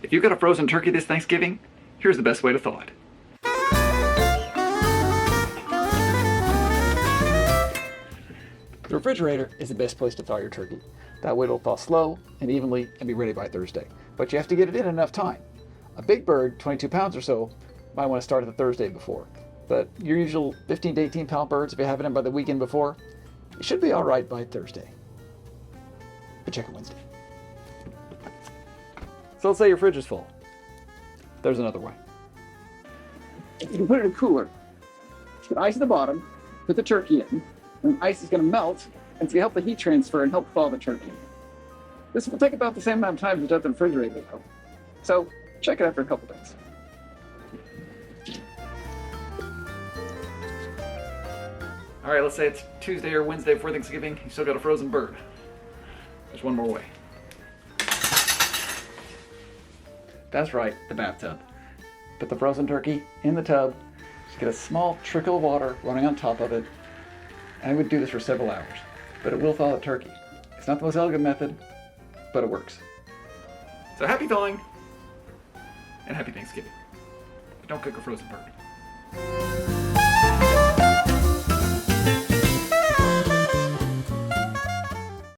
If you've got a frozen turkey this Thanksgiving, here's the best way to thaw it. The refrigerator is the best place to thaw your turkey. That way it'll thaw slow and evenly and be ready by Thursday. But you have to get it in enough time. A big bird, 22 pounds or so, might want to start it the Thursday before. But your usual 15 to 18 pound birds, if you have it in by the weekend before, it should be all right by Thursday. But check it Wednesday. So let's say your fridge is full. There's another way. You can put it in a cooler. Put ice at the bottom, put the turkey in, and the ice is going to melt, and it's going to help the heat transfer and help thaw the turkey. This will take about the same amount of time as it does in the refrigerator, though. So check it after a couple days. All right, let's say it's Tuesday or Wednesday before Thanksgiving. You still got a frozen bird. There's one more way. That's right, the bathtub. Put the frozen turkey in the tub. Just get a small trickle of water running on top of it. And I would do this for several hours, but it will thaw the turkey. It's not the most elegant method, but it works. So happy thawing, and happy Thanksgiving. But don't cook a frozen bird.